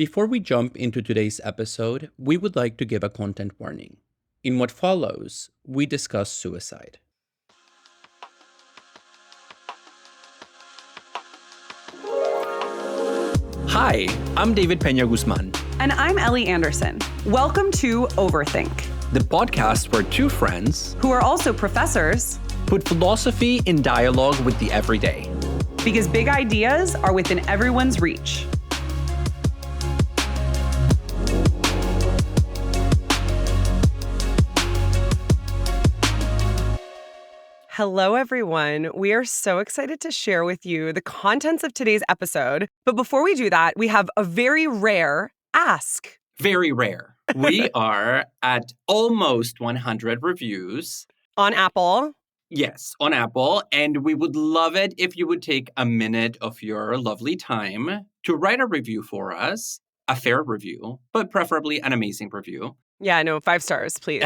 Before we jump into today's episode, we would like to give a content warning. In what follows, we discuss suicide. Hi, I'm David Peña-Guzmán. And I'm Ellie Anderson. Welcome to Overthink, The podcast where two friends who are also professors put philosophy in dialogue with the everyday. Because big ideas are within everyone's reach. Hello, everyone. We are so excited to share with you the contents of today's episode. But before we do that, we have a very rare ask. Very rare. We are at almost 100 reviews. On Apple. Yes, on Apple. And we would love it if you would take a minute of your lovely time to write a review for us. A fair review, but preferably an amazing review. Yeah, no, 5 stars, please.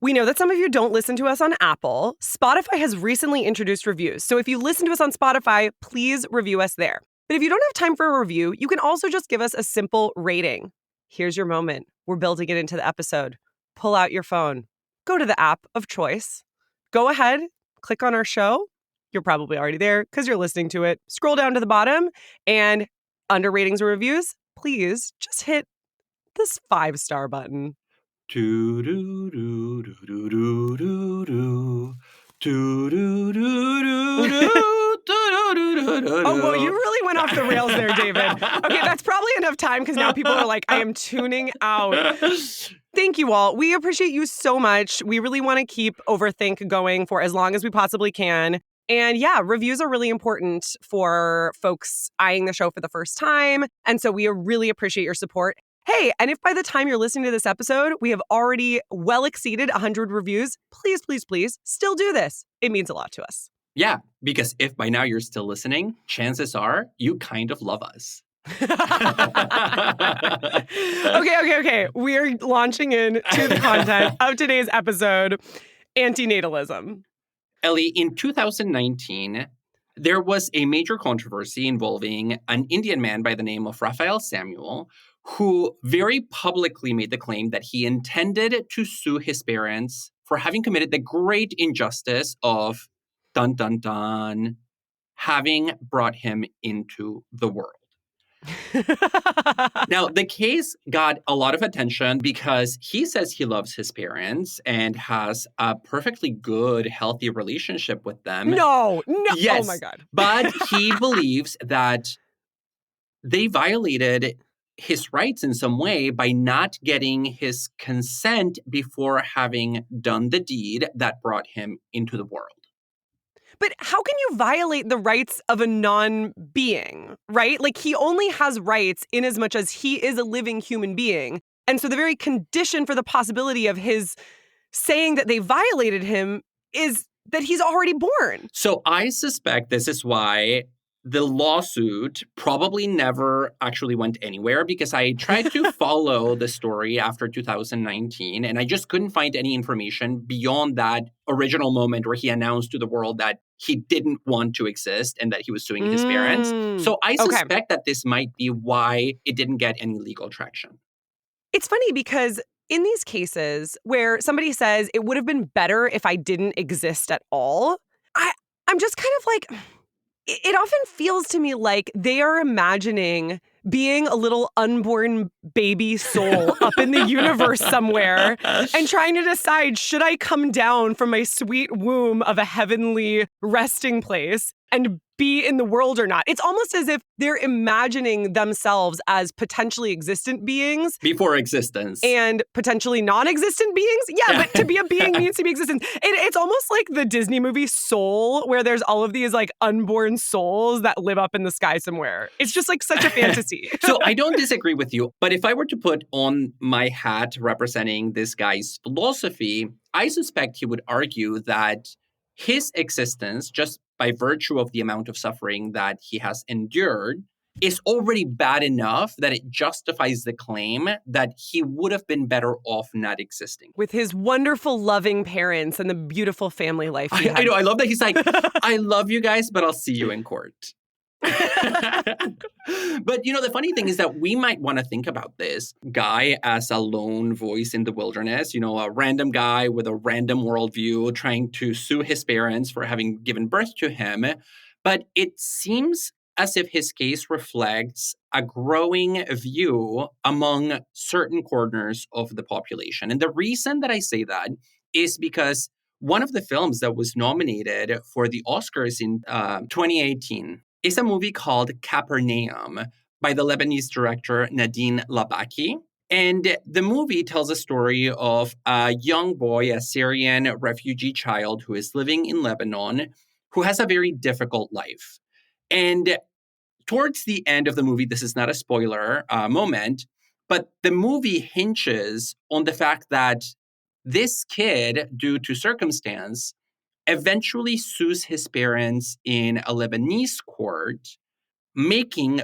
We know that some of you don't listen to us on Apple. Spotify has recently introduced reviews. So if you listen to us on Spotify, please review us there. But if you don't have time for a review, you can also just give us a simple rating. Here's your moment. We're building it into the episode. Pull out your phone. Go to the app of choice. Go ahead, click on our show. You're probably already there because you're listening to it. Scroll down to the bottom and under ratings or reviews, please just hit this 5-star button. Oh, well, you really went off the rails there, David. Okay, that's probably enough time because now people are like, I am tuning out. Thank you all. We appreciate you so much. We really want to keep Overthink going for as long as we possibly can. And yeah, reviews are really important for folks eyeing the show for the first time. And so we really appreciate your support. Hey, and if by the time you're listening to this episode, we have already well exceeded 100 reviews, please, please, please still do this. It means a lot to us. Yeah, because if by now you're still listening, chances are you kind of love us. Okay. We're launching into the content of today's episode, Anti-Natalism. Ellie, in 2019, there was a major controversy involving an Indian man by the name of Raphael Samuel, who very publicly made the claim that he intended to sue his parents for having committed the great injustice of, dun dun dun, having brought him into the world. Now, the case got a lot of attention because he says he loves his parents and has a perfectly good, healthy relationship with them. No. Yes, oh my God. But he believes that they violated his rights in some way by not getting his consent before having done the deed that brought him into the world. But how can you violate the rights of a non-being, right? Like, he only has rights in as much as he is a living human being. And so the very condition for the possibility of his saying that they violated him is that he's already born. So I suspect this is why the lawsuit probably never actually went anywhere, because I tried to follow the story after 2019 and I just couldn't find any information beyond that original moment where he announced to the world that he didn't want to exist and that he was suing his parents. So I suspect that this might be why it didn't get any legal traction. It's funny because in these cases where somebody says it would have been better if I didn't exist at all, I'm just kind of like, it often feels to me like they are imagining being a little unborn baby soul up in the universe somewhere and trying to decide, should I come down from my sweet womb of a heavenly resting place and be in the world or not? It's almost as if they're imagining themselves as potentially existent beings. Before existence. And potentially non-existent beings? Yeah, but to be a being means to be existent. It's almost like the Disney movie Soul, where there's all of these like unborn souls that live up in the sky somewhere. It's just like such a fantasy. So I don't disagree with you, but if I were to put on my hat representing this guy's philosophy, I suspect he would argue that his existence, just by virtue of the amount of suffering that he has endured, is already bad enough that it justifies the claim that he would have been better off not existing. With his wonderful, loving parents and the beautiful family life he had. I know. I love that he's like, I love you guys, but I'll see you in court. But, the funny thing is that we might want to think about this guy as a lone voice in the wilderness, a random guy with a random worldview trying to sue his parents for having given birth to him. But it seems as if his case reflects a growing view among certain corners of the population. And the reason that I say that is because one of the films that was nominated for the Oscars in 2018 is a movie called Kaepernium by the Lebanese director Nadine Labaki. And the movie tells a story of a young boy, a Syrian refugee child who is living in Lebanon, who has a very difficult life. And towards the end of the movie, this is not a spoiler moment, but the movie hinges on the fact that this kid, due to circumstance, eventually sues his parents in a Lebanese court, making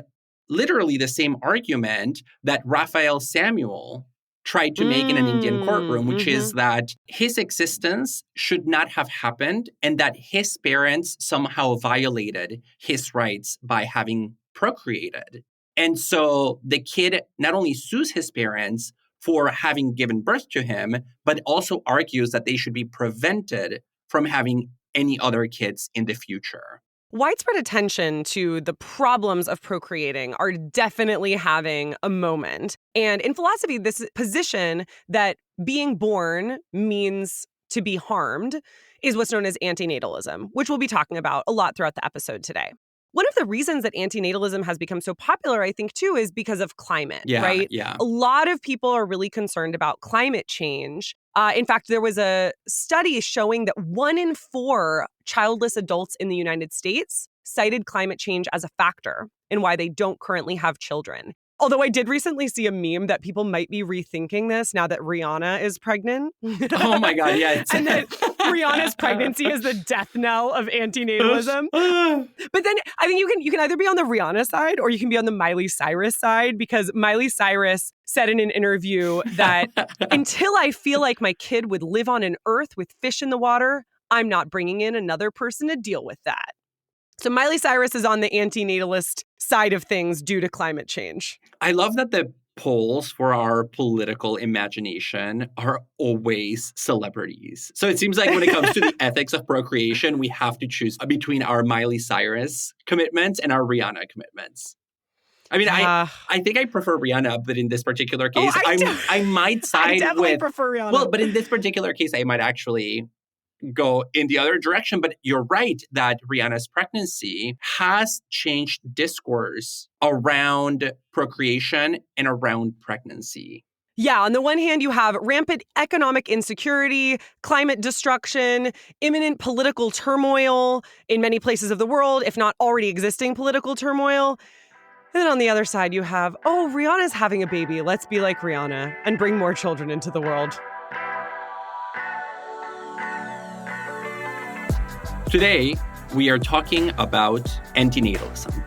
literally the same argument that Raphael Samuel tried to make in an Indian courtroom, which is that his existence should not have happened and that his parents somehow violated his rights by having procreated. And so the kid not only sues his parents for having given birth to him, but also argues that they should be prevented from having any other kids in the future. Widespread attention to the problems of procreating are definitely having a moment. And in philosophy, this position that being born means to be harmed is what's known as anti-natalism, which we'll be talking about a lot throughout the episode today. One of the reasons that anti-natalism has become so popular, I think, too, is because of climate, right? Yeah. A lot of people are really concerned about climate change. In fact, there was a study showing that 1 in 4 childless adults in the United States cited climate change as a factor in why they don't currently have children. Although I did recently see a meme that people might be rethinking this now that Rihanna is pregnant. Oh my God, yeah. And that Rihanna's pregnancy is the death knell of anti-natalism. But then I think you can either be on the Rihanna side or you can be on the Miley Cyrus side, because Miley Cyrus said in an interview that until I feel like my kid would live on an earth with fish in the water, I'm not bringing in another person to deal with that. So Miley Cyrus is on the anti-natalist side of things due to climate change. I love that the polls for our political imagination are always celebrities. So it seems like when it comes to the ethics of procreation, we have to choose between our Miley Cyrus commitments and our Rihanna commitments. I mean, I think I prefer Rihanna, but in this particular case, I might side I definitely with... prefer Rihanna. Well, but in this particular case, I might actually go in the other direction. But you're right that Rihanna's pregnancy has changed discourse around procreation and around pregnancy. Yeah, on the one hand, you have rampant economic insecurity, climate destruction, imminent political turmoil in many places of the world, if not already existing political turmoil. And then on the other side, you have, Rihanna's having a baby. Let's be like Rihanna and bring more children into the world. Today, we are talking about anti-natalism.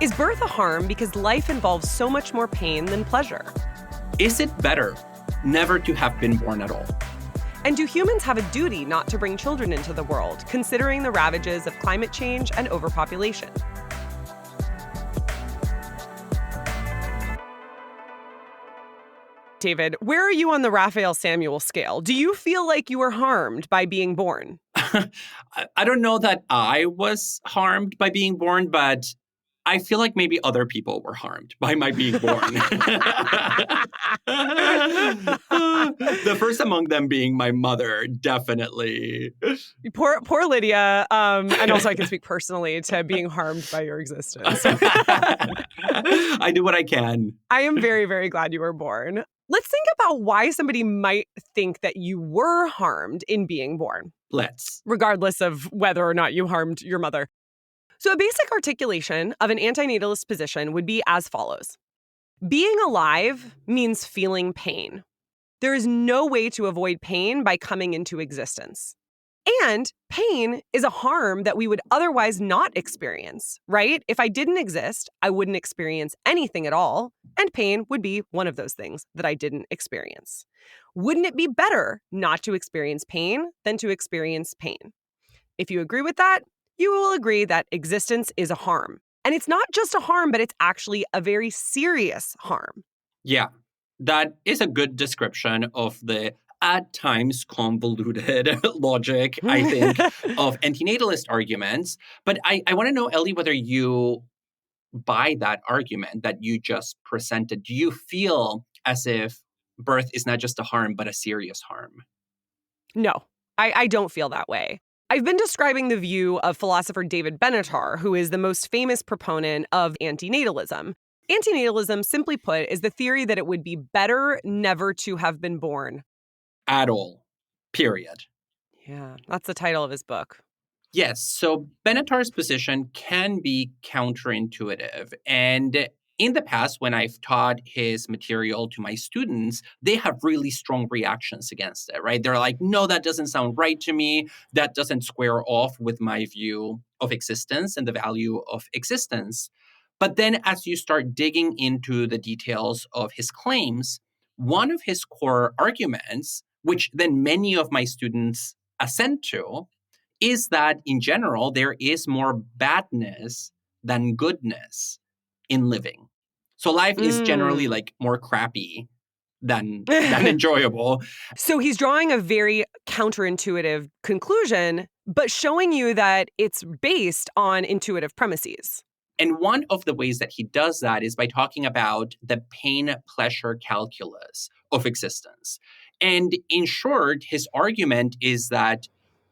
Is birth a harm because life involves so much more pain than pleasure? Is it better never to have been born at all? And do humans have a duty not to bring children into the world, considering the ravages of climate change and overpopulation? David, where are you on the Raphael Samuel scale? Do you feel like you were harmed by being born? I don't know that I was harmed by being born, but I feel like maybe other people were harmed by my being born. The first among them being my mother, definitely. Poor Lydia. And also I can speak personally to being harmed by your existence. I do what I can. I am very, very glad you were born. Let's think about why somebody might think that you were harmed in being born. Let's. Regardless of whether or not you harmed your mother. So a basic articulation of an anti-natalist position would be as follows. Being alive means feeling pain. There is no way to avoid pain by coming into existence. And pain is a harm that we would otherwise not experience, right? If I didn't exist, I wouldn't experience anything at all, and pain would be one of those things that I didn't experience. Wouldn't it be better not to experience pain than to experience pain? If you agree with that, you will agree that existence is a harm. And it's not just a harm, but it's actually a very serious harm. Yeah, that is a good description of the at times convoluted logic, I think, of antinatalist arguments. But I want to know, Ellie, whether you buy that argument that you just presented. Do you feel as if birth is not just a harm, but a serious harm? No, I don't feel that way. I've been describing the view of philosopher David Benitar, who is the most famous proponent of antinatalism. Antinatalism, simply put, is the theory that it would be better never to have been born. At all. Period. Yeah, that's the title of his book. Yes. So Benatar's position can be counterintuitive. And in the past, when I've taught his material to my students, they have really strong reactions against it, right? They're like, no, that doesn't sound right to me. That doesn't square off with my view of existence and the value of existence. But then as you start digging into the details of his claims, one of his core arguments, which then many of my students assent to, is that in general, there is more badness than goodness in living. So life is generally Mm. like more crappy than enjoyable. So he's drawing a very counterintuitive conclusion, but showing you that it's based on intuitive premises. And one of the ways that he does that is by talking about the pain pleasure calculus of existence. And in short, his argument is that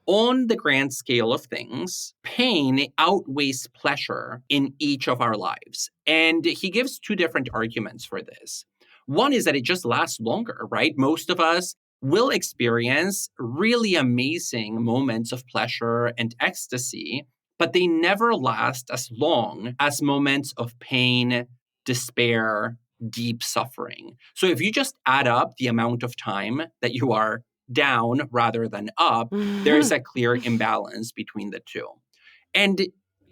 on the grand scale of things, pain outweighs pleasure in each of our lives. And he gives two different arguments for this. One is that it just lasts longer, right? Most of us will experience really amazing moments of pleasure and ecstasy, but they never last as long as moments of pain, despair, deep suffering. So if you just add up the amount of time that you are down rather than up, there is a clear imbalance between the two. And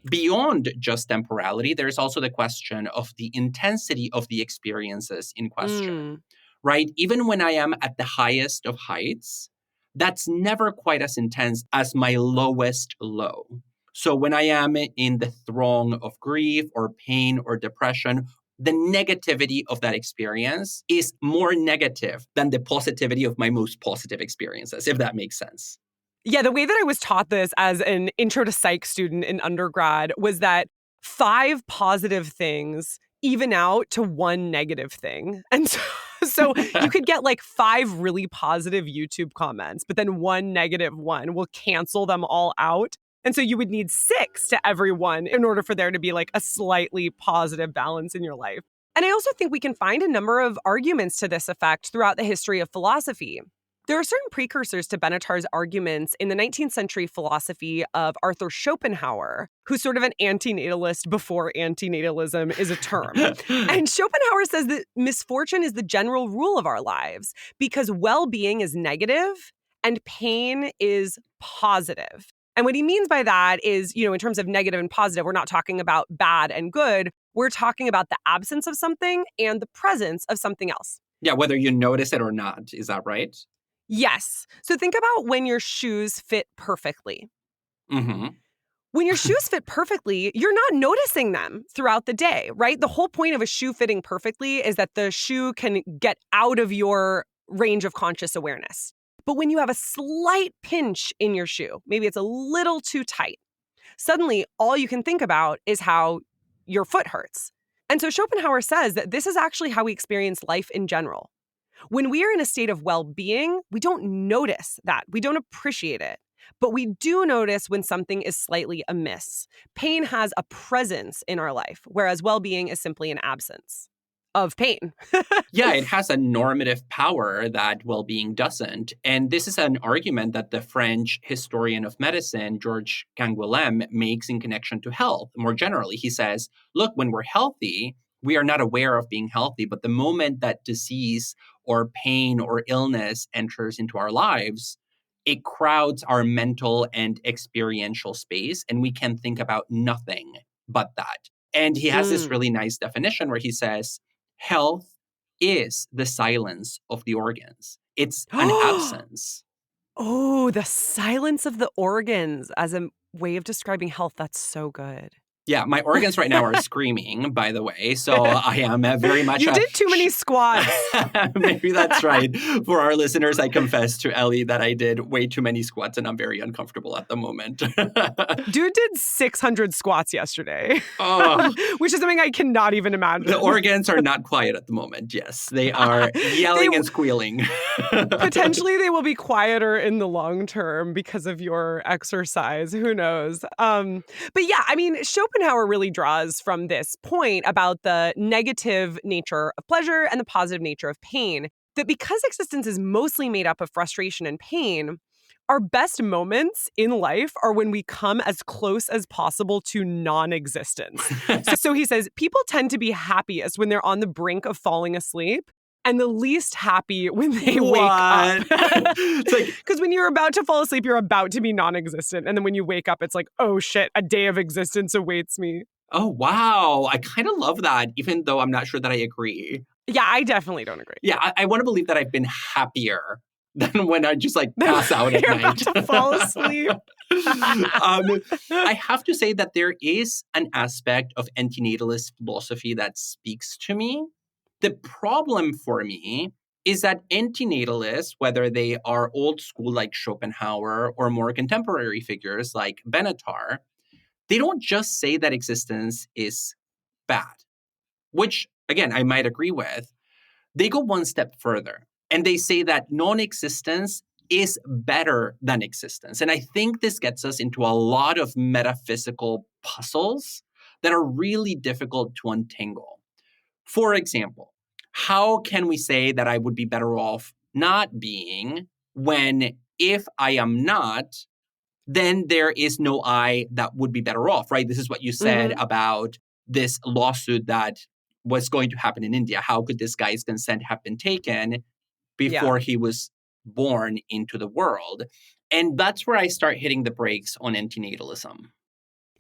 beyond just temporality, there's also the question of the intensity of the experiences in question, right? Even when I am at the highest of heights, that's never quite as intense as my lowest low. So when I am in the throng of grief or pain or depression, the negativity of that experience is more negative than the positivity of my most positive experiences, if that makes sense. Yeah, the way that I was taught this as an intro to psych student in undergrad was that 5 positive things even out to 1 negative thing. And so you could get like 5 really positive YouTube comments, but then 1 negative one will cancel them all out. And so you would need 6 to every one in order for there to be like a slightly positive balance in your life. And I also think we can find a number of arguments to this effect throughout the history of philosophy. There are certain precursors to Benitar's arguments in the 19th century philosophy of Arthur Schopenhauer, who's sort of an antinatalist before antinatalism is a term. And Schopenhauer says that misfortune is the general rule of our lives because well-being is negative and pain is positive. And what he means by that is, in terms of negative and positive, we're not talking about bad and good. We're talking about the absence of something and the presence of something else. Yeah, whether you notice it or not. Is that right? Yes. So think about when your shoes fit perfectly. Mm-hmm. When your shoes fit perfectly, you're not noticing them throughout the day, right? The whole point of a shoe fitting perfectly is that the shoe can get out of your range of conscious awareness. But when you have a slight pinch in your shoe, maybe it's a little too tight, suddenly all you can think about is how your foot hurts. And so Schopenhauer says that this is actually how we experience life in general. When we are in a state of well-being, we don't notice that. We don't appreciate it. But we do notice when something is slightly amiss. Pain has a presence in our life, whereas well-being is simply an absence of pain. Yeah, it has a normative power that well-being doesn't. And this is an argument that the French historian of medicine, Georges Canguilhem, makes in connection to health. More generally, he says, look, when we're healthy, we are not aware of being healthy. But the moment that disease or pain or illness enters into our lives, it crowds our mental and experiential space, and we can think about nothing but that. And he has this really nice definition where he says, health is the silence of the organs. It's an absence. Oh, the silence of the organs as a way of describing health. That's so good. Yeah, my organs right now are screaming, by the way. So I am very much... You did too many squats. Maybe that's right. For our listeners, I confess to Ellie that I did way too many squats and I'm very uncomfortable at the moment. Dude did 600 squats yesterday, Oh, which is something I cannot even imagine. the organs are not quiet at the moment. Yes, they are yelling and squealing. Potentially, they will be quieter in the long term because of your exercise. Who knows? But yeah, I mean, Schopenhauer really draws from this point about the negative nature of pleasure and the positive nature of pain, that because existence is mostly made up of frustration and pain, our best moments in life are when we come as close as possible to non-existence. So he says, people tend to be happiest when they're on the brink of falling asleep, and the least happy when they wake up. It's like, because when you're about to fall asleep, you're about to be non-existent. And then when you wake up, it's like, oh shit, a day of existence awaits me. oh, wow. I kind of love that, even though I'm not sure that I agree. Yeah, I definitely don't agree. Yeah, I want to believe that I've been happier than when I just like pass out at You're night. about to fall asleep. I have to say that there is an aspect of antinatalist philosophy that speaks to me. The problem for me is that antinatalists, whether they are old school like Schopenhauer or more contemporary figures like Benitar, they don't just say that existence is bad, which, again, I might agree with. They go one step further and they say that non-existence is better than existence. And I think this gets us into a lot of metaphysical puzzles that are really difficult to untangle. For example, how can we say that I would be better off not being when if I am not, then there is no I that would be better off, right? This is what you said about this lawsuit that was going to happen in India. How could this guy's consent have been taken before he was born into the world? And that's where I start hitting the brakes on antinatalism.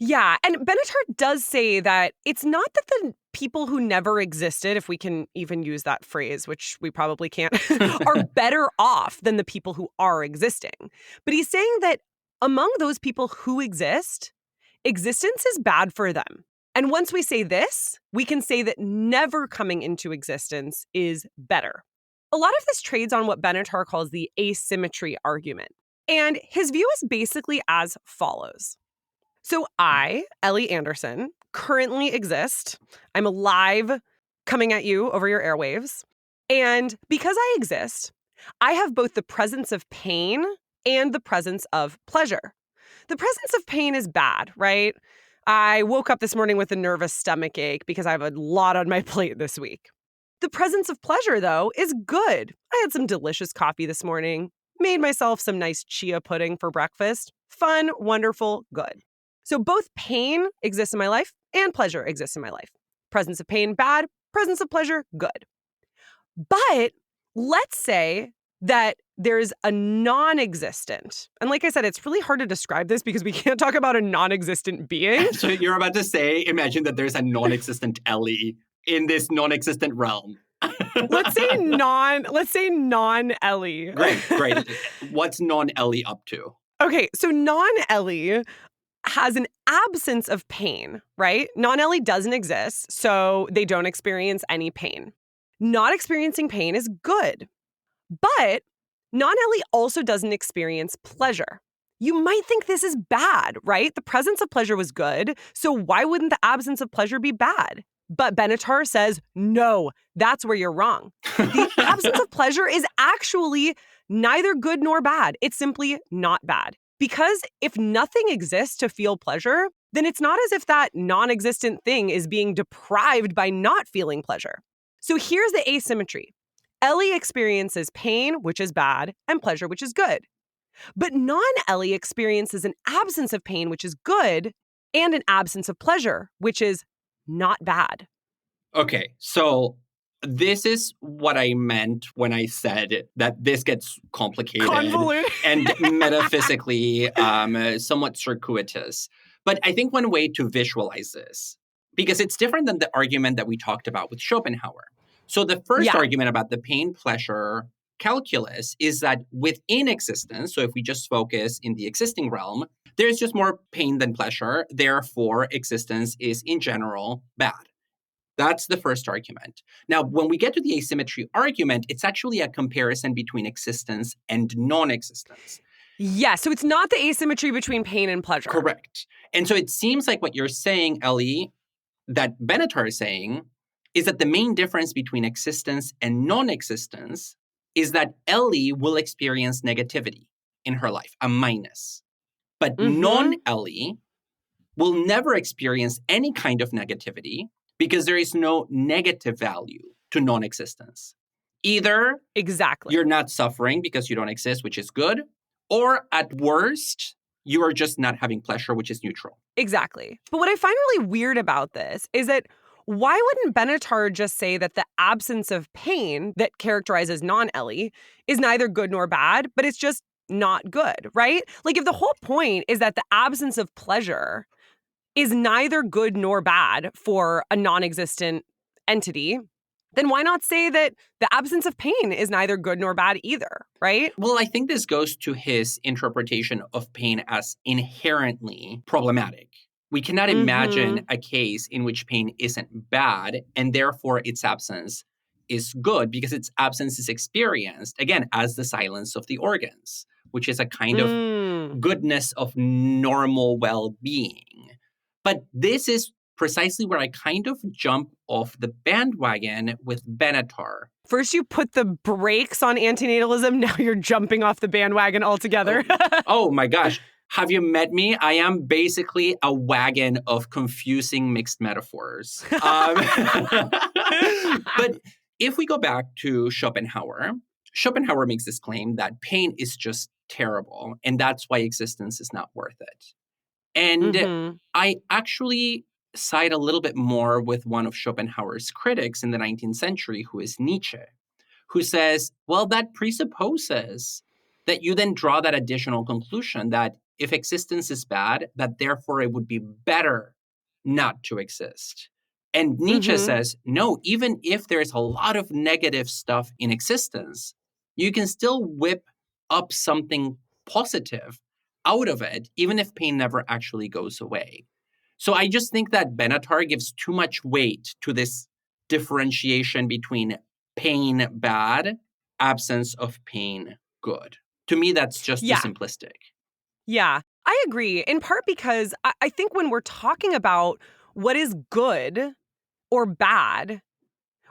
Yeah, and Benitar does say that it's not that the people who never existed, if we can even use that phrase, which we probably can't, are better off than the people who are existing. But he's saying that among those people who exist, existence is bad for them. And once we say this, we can say that never coming into existence is better. A lot of this trades on what Benitar calls the asymmetry argument. And his view is basically as follows. So I, Ellie Anderson, currently exist. I'm alive, coming at you over your airwaves. And because I exist, I have both the presence of pain and the presence of pleasure. The presence of pain is bad, right? I woke up this morning with a nervous stomach ache because I have a lot on my plate this week. The presence of pleasure, though, is good. I had some delicious coffee this morning, made myself some nice chia pudding for breakfast. Fun, wonderful, good. So both pain exists in my life and pleasure exists in my life. Presence of pain, bad. Presence of pleasure, good. But let's say that there's a non-existent. And like I said, it's really hard to describe this because we can't talk about a non-existent being. So you're about to say, imagine that there's a non-existent Ellie in this non-existent realm. Let's say non-Ellie. Great. What's non-Ellie up to? Okay, so non-Ellie has an absence of pain, right? Non-Ellie doesn't exist, so they don't experience any pain. Not experiencing pain is good. But non-Ellie also doesn't experience pleasure. You might think this is bad, right? The presence of pleasure was good, so why wouldn't the absence of pleasure be bad? But Benitar says, no, that's where you're wrong. The absence of pleasure is actually neither good nor bad. It's simply not bad. Because if nothing exists to feel pleasure, then it's not as if that non-existent thing is being deprived by not feeling pleasure. So here's the asymmetry. Ellie experiences pain, which is bad, and pleasure, which is good. But non-Ellie experiences an absence of pain, which is good, and an absence of pleasure, which is not bad. Okay, so this is what I meant when I said that this gets complicated Convoluted. and metaphysically somewhat circuitous. But I think one way to visualize this, because it's different than the argument that we talked about with Schopenhauer. So the first argument about the pain-pleasure calculus is that within existence, so if we just focus in the existing realm, There's just more pain than pleasure. Therefore, existence is in general bad. That's the first argument. Now, when we get to the asymmetry argument, it's actually a comparison between existence and non-existence. Yeah, so it's not the asymmetry between pain and pleasure. Correct. And so it seems like what you're saying, Ellie, that Benitar is saying, is that the main difference between existence and non-existence is that Ellie will experience negativity in her life, a minus. But non-Ellie will never experience any kind of negativity because there is no negative value to non-existence. Either you're not suffering because you don't exist, which is good, or at worst, you are just not having pleasure, which is neutral. Exactly. But what I find really weird about this is that why wouldn't Benitar just say that the absence of pain that characterizes non-Ellie is neither good nor bad, but it's just not good, right? Like if the whole point is that the absence of pleasure is neither good nor bad for a non-existent entity, then why not say that the absence of pain is neither good nor bad either, right? Well, I think this goes to his interpretation of pain as inherently problematic. We cannot imagine a case in which pain isn't bad, and therefore its absence is good because its absence is experienced, again, as the silence of the organs, which is a kind of goodness of normal well-being. But this is precisely where I kind of jump off the bandwagon with Benitar. First, you put the brakes on anti-natalism. Now you're jumping off the bandwagon altogether. Oh my gosh. Have you met me? I am basically a wagon of confusing mixed metaphors. But if we go back to Schopenhauer, Schopenhauer makes this claim that pain is just terrible, and that's why existence is not worth it. And I actually side a little bit more with one of Schopenhauer's critics in the 19th century, who is Nietzsche, who says, well, that presupposes that you then draw that additional conclusion that if existence is bad, that therefore it would be better not to exist. And Nietzsche says, no, even if there's a lot of negative stuff in existence, you can still whip up something positive out of it, even if pain never actually goes away. So I just think that Benitar gives too much weight to this differentiation between pain bad, absence of pain good. To me, that's just too simplistic. Yeah, I agree, in part because I think when we're talking about what is good or bad,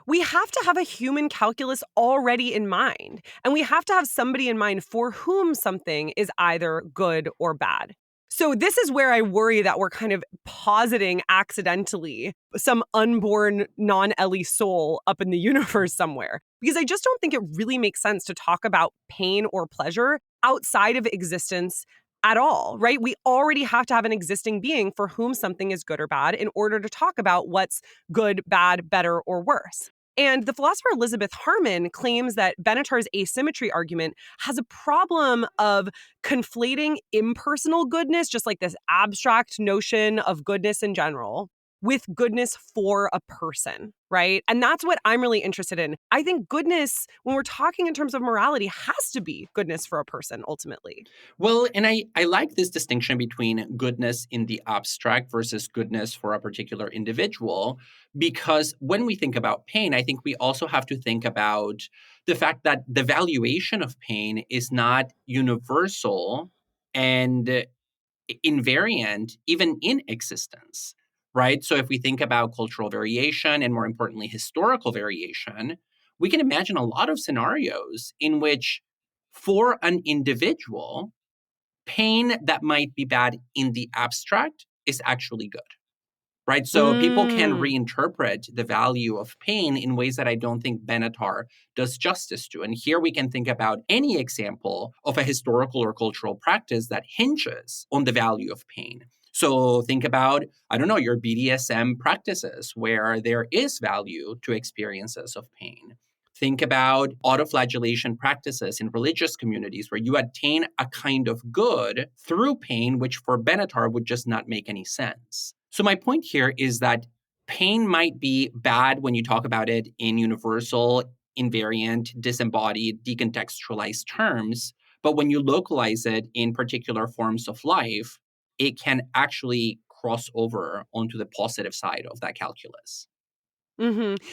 we have to have a human calculus already in mind. And we have to have somebody in mind for whom something is either good or bad. So this is where I worry that we're kind of positing accidentally some unborn non-Ellie soul up in the universe somewhere. Because I just don't think it really makes sense to talk about pain or pleasure outside of existence at all, right? We already have to have an existing being for whom something is good or bad in order to talk about what's good, bad, better, or worse. And the philosopher Elizabeth Harman claims that Benitar's asymmetry argument has a problem of conflating impersonal goodness, just like this abstract notion of goodness in general, with goodness for a person, right? And that's what I'm really interested in. I think goodness, when we're talking in terms of morality, has to be goodness for a person, ultimately. Well, and I like this distinction between goodness in the abstract versus goodness for a particular individual, because when we think about pain, I think we also have to think about the fact that the valuation of pain is not universal and invariant, even in existence. Right? So if we think about cultural variation and more importantly, historical variation, we can imagine a lot of scenarios in which for an individual, pain that might be bad in the abstract is actually good. Right? So people can reinterpret the value of pain in ways that I don't think Benitar does justice to. And here we can think about any example of a historical or cultural practice that hinges on the value of pain. So think about, I don't know, your BDSM practices where there is value to experiences of pain. Think about autoflagellation practices in religious communities where you attain a kind of good through pain, which for Benitar would just not make any sense. So my point here is that pain might be bad when you talk about it in universal, invariant, disembodied, decontextualized terms, but when you localize it in particular forms of life, it can actually cross over onto the positive side of that calculus.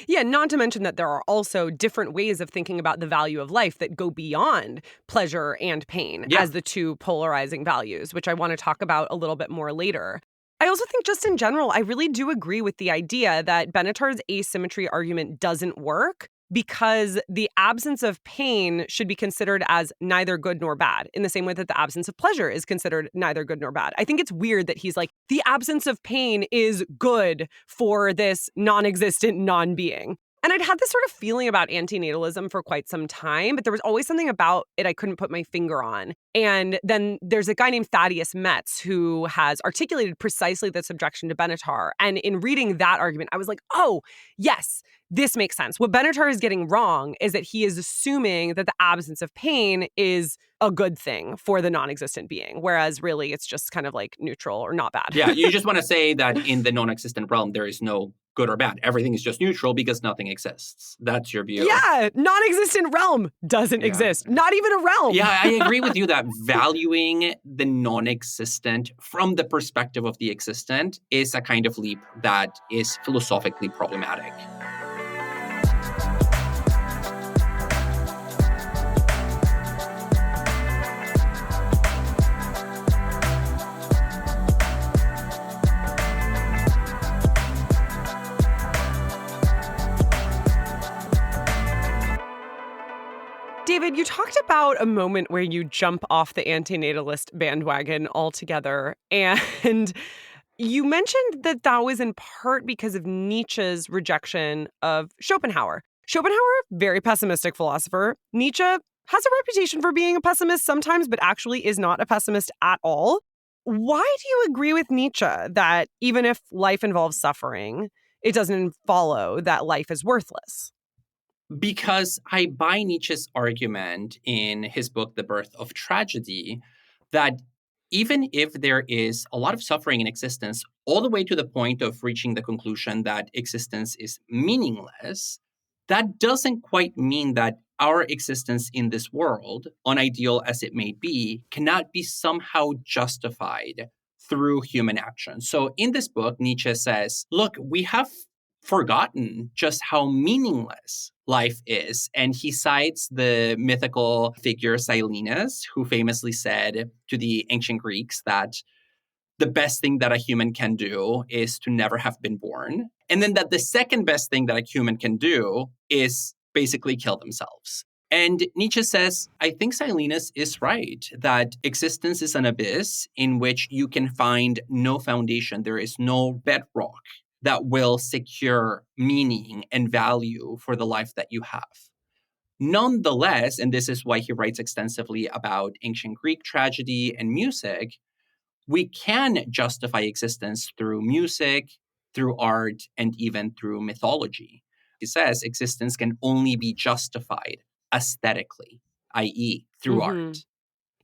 Yeah, not to mention that there are also different ways of thinking about the value of life that go beyond pleasure and pain Yeah. as the two polarizing values, which I want to talk about a little bit more later. I also think just in general, I really do agree with the idea that Benitar's asymmetry argument doesn't work because the absence of pain should be considered as neither good nor bad, in the same way that the absence of pleasure is considered neither good nor bad. I think it's weird that he's like, the absence of pain is good for this non-existent non-being. And I'd had this sort of feeling about anti-natalism for quite some time, but there was always something about it I couldn't put my finger on. And then there's a guy named Thaddeus Metz who has articulated precisely this objection to Benitar. And in reading that argument, I was like, oh, yes, this makes sense. What Benitar is getting wrong is that he is assuming that the absence of pain is a good thing for the non-existent being, whereas really it's just kind of like neutral or not bad. Yeah, you just want to say that in the non-existent realm, there is no good or bad. Everything is just neutral because nothing exists. That's your view. Yeah, non-existent realm doesn't exist. Not even a realm. Yeah, I agree with you that valuing the non-existent from the perspective of the existent is a kind of leap that is philosophically problematic. David, you talked about a moment where you jump off the anti-natalist bandwagon altogether, and you mentioned that that was in part because of Nietzsche's rejection of Schopenhauer. Schopenhauer, very pessimistic philosopher. Nietzsche has a reputation for being a pessimist sometimes, but actually is not a pessimist at all. Why do you agree with Nietzsche that even if life involves suffering, it doesn't follow that life is worthless? Because I buy Nietzsche's argument in his book, The Birth of Tragedy, that even if there is a lot of suffering in existence, all the way to the point of reaching the conclusion that existence is meaningless, that doesn't quite mean that our existence in this world, unideal as it may be, cannot be somehow justified through human action. So in this book, Nietzsche says, look, we have forgotten just how meaningless life is. And he cites the mythical figure Silenus, who famously said to the ancient Greeks that the best thing that a human can do is to never have been born. And then that the second best thing that a human can do is basically kill themselves. And Nietzsche says, I think Silenus is right, that existence is an abyss in which you can find no foundation. There is no bedrock that will secure meaning and value for the life that you have. Nonetheless, and this is why he writes extensively about ancient Greek tragedy and music, we can justify existence through music, through art, and even through mythology. He says existence can only be justified aesthetically, i.e., through art.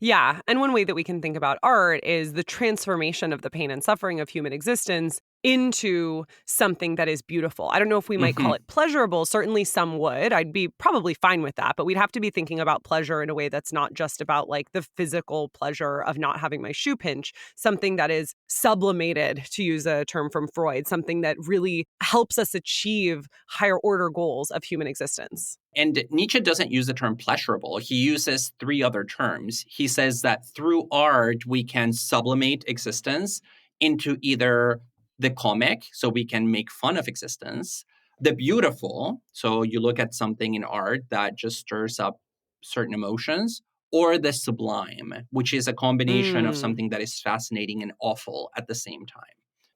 Yeah, and one way that we can think about art is the transformation of the pain and suffering of human existence into something that is beautiful. I don't know if we might call it pleasurable. Certainly some would. I'd be probably fine with that. But we'd have to be thinking about pleasure in a way that's not just about like the physical pleasure of not having my shoe pinch, something that is sublimated, to use a term from Freud, something that really helps us achieve higher order goals of human existence. And Nietzsche doesn't use the term pleasurable. He uses three other terms. He says that through art, we can sublimate existence into either the comic, so we can make fun of existence, the beautiful, so you look at something in art that just stirs up certain emotions, or the sublime, which is a combination of something that is fascinating and awful at the same time.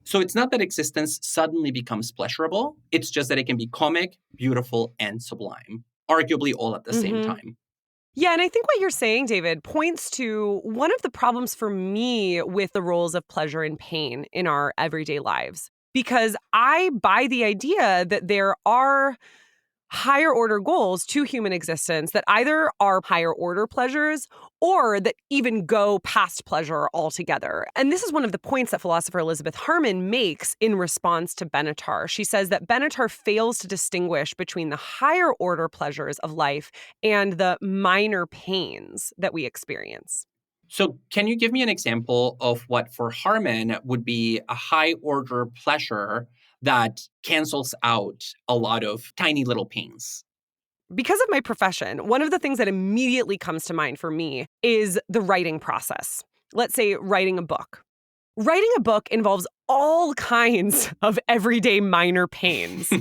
So it's not that existence suddenly becomes pleasurable. It's just that it can be comic, beautiful, and sublime, arguably all at the same time. Yeah, and I think what you're saying, David, points to one of the problems for me with the roles of pleasure and pain in our everyday lives. Because I buy the idea that there are higher order goals to human existence that either are higher order pleasures or that even go past pleasure altogether. And this is one of the points that philosopher Elizabeth Harman makes in response to Benitar. She says that Benitar fails to distinguish between the higher order pleasures of life and the minor pains that we experience. So can you give me an example of what for Harman would be a high order pleasure that cancels out a lot of tiny little pains? Because of my profession, one of the things that immediately comes to mind for me is the writing process. Let's say writing a book. Writing a book involves all kinds of everyday minor pains.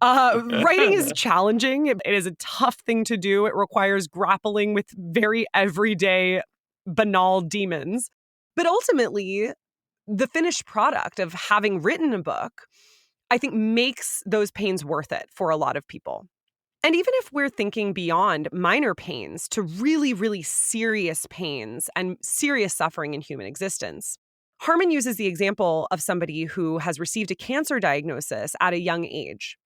Writing is challenging. It is a tough thing to do. It requires grappling with very everyday, banal demons. But ultimately, the finished product of having written a book, I think, makes those pains worth it for a lot of people. And even if we're thinking beyond minor pains to really, really serious pains and serious suffering in human existence, Harman uses the example of somebody who has received a cancer diagnosis at a young age.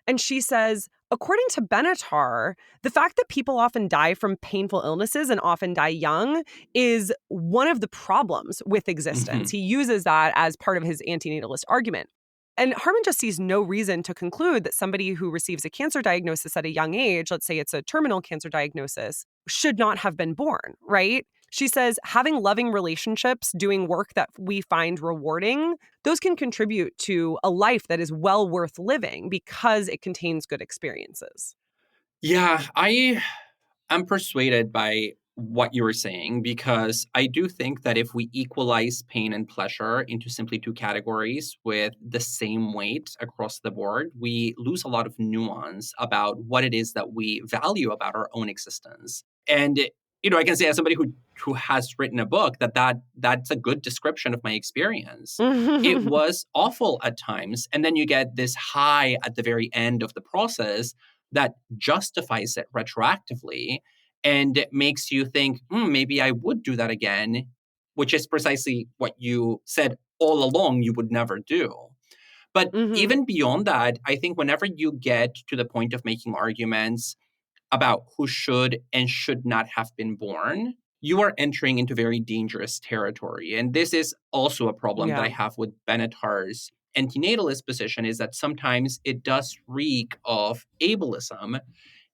And she says, according to Benitar, the fact that people often die from painful illnesses and often die young is one of the problems with existence. He uses that as part of his anti-natalist argument. And Harman just sees no reason to conclude that somebody who receives a cancer diagnosis at a young age, let's say it's a terminal cancer diagnosis, should not have been born, right? She says having loving relationships, doing work that we find rewarding, those can contribute to a life that is well worth living because it contains good experiences. Yeah, I'm persuaded by what you were saying because I do think that if we equalize pain and pleasure into simply two categories with the same weight across the board, we lose a lot of nuance about what it is that we value about our own existence. And I can say as somebody who has written a book that's a good description of my experience. It was awful at times, and then you get this high at the very end of the process that justifies it retroactively and makes you think, maybe I would do that again, which is precisely what you said all along you would never do. But even beyond that, I think whenever you get to the point of making arguments about who should and should not have been born, you are entering into very dangerous territory. And this is also a problem that I have with Benitar's anti-natalist position, is that sometimes it does reek of ableism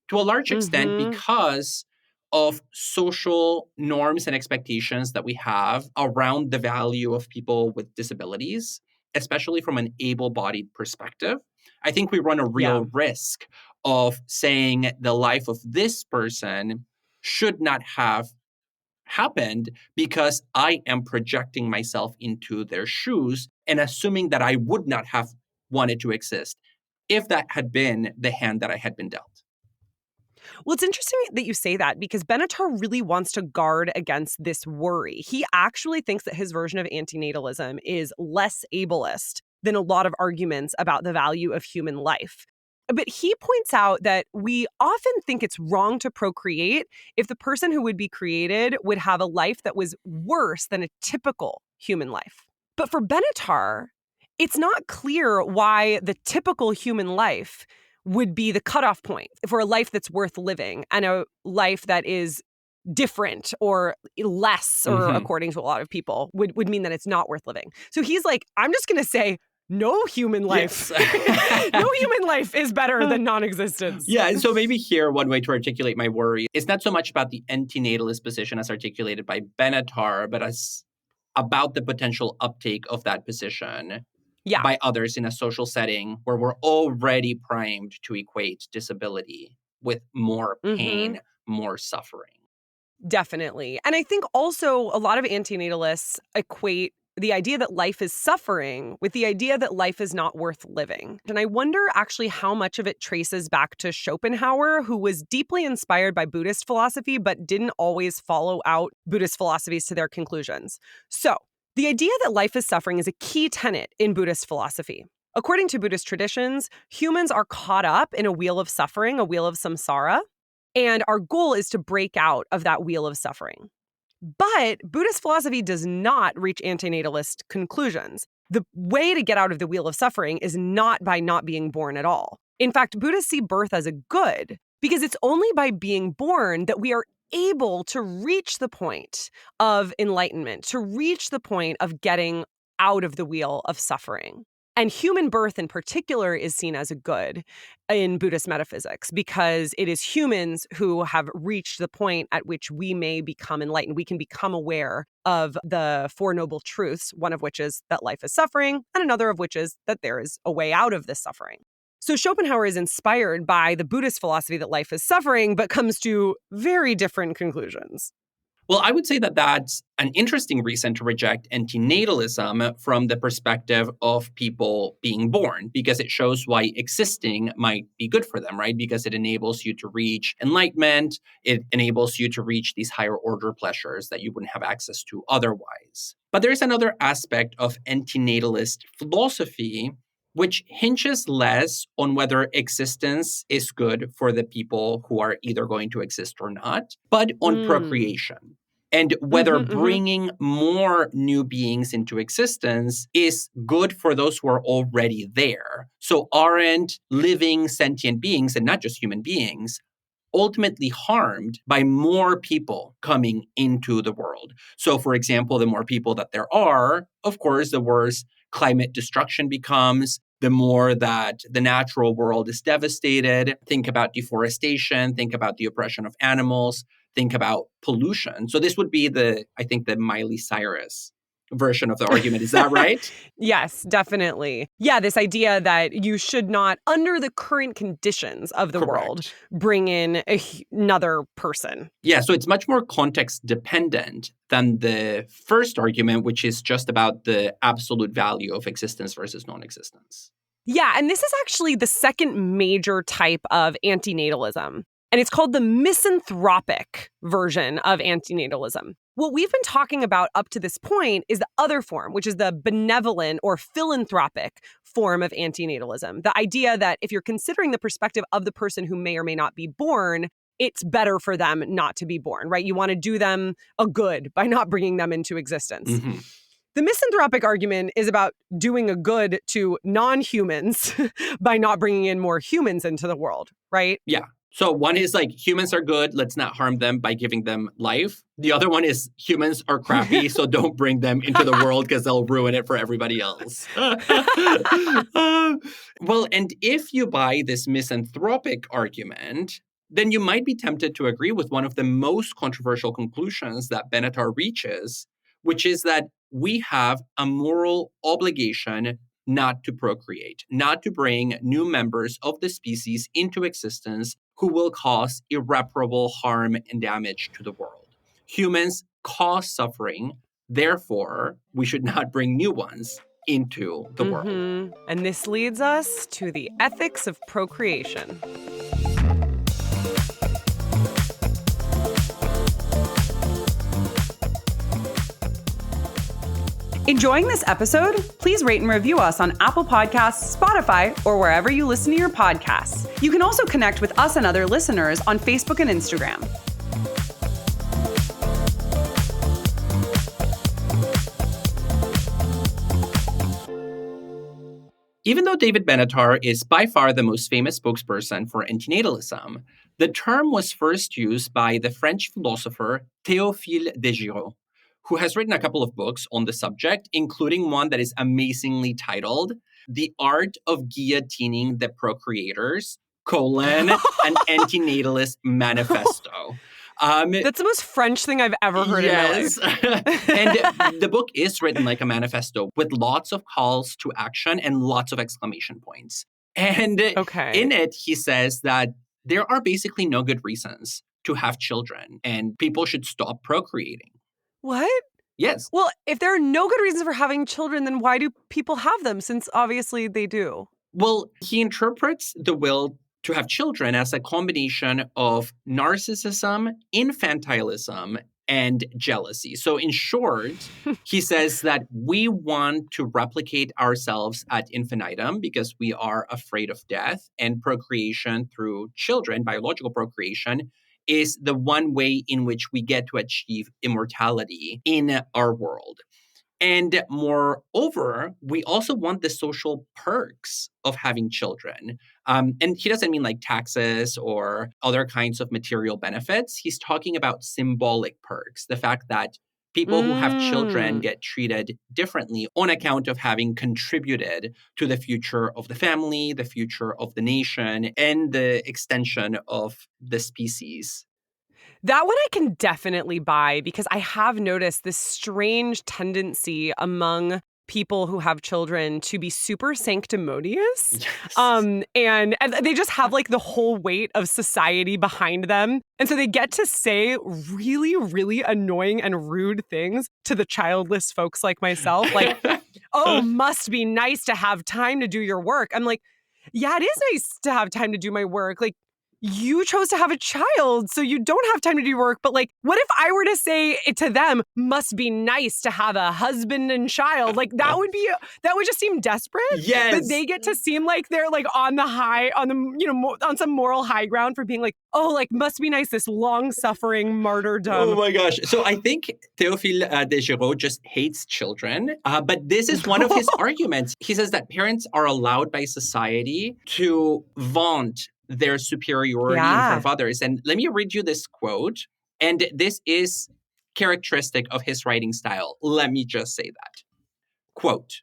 to a large extent because of social norms and expectations that we have around the value of people with disabilities, especially from an able-bodied perspective. I think we run a real risk of saying the life of this person should not have happened because I am projecting myself into their shoes and assuming that I would not have wanted to exist if that had been the hand that I had been dealt. Well, it's interesting that you say that because Benitar really wants to guard against this worry. He actually thinks that his version of antinatalism is less ableist than a lot of arguments about the value of human life. But he points out that we often think it's wrong to procreate if the person who would be created would have a life that was worse than a typical human life. But for Benitar, it's not clear why the typical human life would be the cutoff point for a life that's worth living and a life that is different or less, or according to a lot of people, would mean that it's not worth living. So he's like, I'm just going to say no human life. Yes. No human life is better than non-existence. Yeah, and so maybe here one way to articulate my worry is not so much about the anti-natalist position as articulated by Benitar, but as about the potential uptake of that position by others in a social setting where we're already primed to equate disability with more pain, more suffering. Definitely. And I think also a lot of antinatalists equate the idea that life is suffering with the idea that life is not worth living. And I wonder actually how much of it traces back to Schopenhauer, who was deeply inspired by Buddhist philosophy, but didn't always follow out Buddhist philosophies to their conclusions. So the idea that life is suffering is a key tenet in Buddhist philosophy. According to Buddhist traditions, humans are caught up in a wheel of suffering, a wheel of samsara, and our goal is to break out of that wheel of suffering. But Buddhist philosophy does not reach antinatalist conclusions. The way to get out of the wheel of suffering is not by not being born at all. In fact, Buddhists see birth as a good because it's only by being born that we are able to reach the point of enlightenment, to reach the point of getting out of the wheel of suffering. And human birth in particular is seen as a good in Buddhist metaphysics because it is humans who have reached the point at which we may become enlightened. We can become aware of the Four Noble Truths, one of which is that life is suffering, and another of which is that there is a way out of this suffering. So Schopenhauer is inspired by the Buddhist philosophy that life is suffering, but comes to very different conclusions. Well, I would say that that's an interesting reason to reject anti-natalism from the perspective of people being born, because it shows why existing might be good for them, right? Because it enables you to reach enlightenment. It enables you to reach these higher order pleasures that you wouldn't have access to otherwise. But there's another aspect of anti-natalist philosophy which hinges less on whether existence is good for the people who are either going to exist or not, but on procreation. And whether bringing more new beings into existence is good for those who are already there. So aren't living sentient beings, and not just human beings, ultimately harmed by more people coming into the world? So, for example, the more people that there are, of course, the worse climate destruction becomes, the more that the natural world is devastated. Think about deforestation, think about the oppression of animals, think about pollution. So this would be the Miley Cyrus version of the argument. Is that right? Yes, definitely. Yeah, this idea that you should not, under the current conditions of the world, bring in another person. Yeah, so it's much more context dependent than the first argument, which is just about the absolute value of existence versus non-existence. Yeah, and this is actually the second major type of antinatalism. And it's called the misanthropic version of antinatalism. What we've been talking about up to this point is the other form, which is the benevolent or philanthropic form of antinatalism. The idea that if you're considering the perspective of the person who may or may not be born, it's better for them not to be born, right? You want to do them a good by not bringing them into existence. Mm-hmm. The misanthropic argument is about doing a good to non-humans by not bringing in more humans into the world, right? Yeah. So one is like, humans are good, let's not harm them by giving them life. The other one is, humans are crappy, so don't bring them into the world because they'll ruin it for everybody else. Well, and if you buy this misanthropic argument, then you might be tempted to agree with one of the most controversial conclusions that Benitar reaches, which is that we have a moral obligation not to procreate, not to bring new members of the species into existence who will cause irreparable harm and damage to the world. Humans cause suffering, therefore, we should not bring new ones into the world. And this leads us to the ethics of procreation. Enjoying this episode? Please rate and review us on Apple Podcasts, Spotify, or wherever you listen to your podcasts. You can also connect with us and other listeners on Facebook and Instagram. Even though David Benitar is by far the most famous spokesperson for antinatalism, the term was first used by the French philosopher Théophile Desgiroux, who has written a couple of books on the subject, including one that is amazingly titled The Art of Guillotining the Procreators, an Antinatalist Manifesto. That's the most French thing I've ever heard in my life. And the book is written like a manifesto with lots of calls to action and lots of exclamation points. And in it, he says that there are basically no good reasons to have children and people should stop procreating. What? Yes. Well, if there are no good reasons for having children, then why do people have them? Since obviously they do. Well, he interprets the will to have children as a combination of narcissism, infantilism, and jealousy. So in short, he says that we want to replicate ourselves ad infinitum because we are afraid of death, and procreation through children, biological procreation, is the one way in which we get to achieve immortality in our world. And moreover, we also want the social perks of having children. And he doesn't mean like taxes or other kinds of material benefits. He's talking about symbolic perks, the fact that People who have children get treated differently on account of having contributed to the future of the family, the future of the nation, and the extension of the species. That one I can definitely buy because I have noticed this strange tendency among people who have children to be super sanctimonious. Yes. And they just have like the whole weight of society behind them. And so they get to say really, really annoying and rude things to the childless folks like myself. Like, oh, must be nice to have time to do your work. I'm like, yeah, it is nice to have time to do my work. Like, you chose to have a child, so you don't have time to do work. But like, what if I were to say it to them, must be nice to have a husband and child? Like that would just seem desperate. Yes. But they get to seem like they're like on some moral high ground for being like, oh, like must be nice, this long-suffering martyrdom. Oh my gosh. So I think Théophile Desgiraud just hates children. But this is one of his arguments. He says that parents are allowed by society to vaunt their superiority in front of others. And let me read you this quote. And this is characteristic of his writing style. Let me just say that. Quote,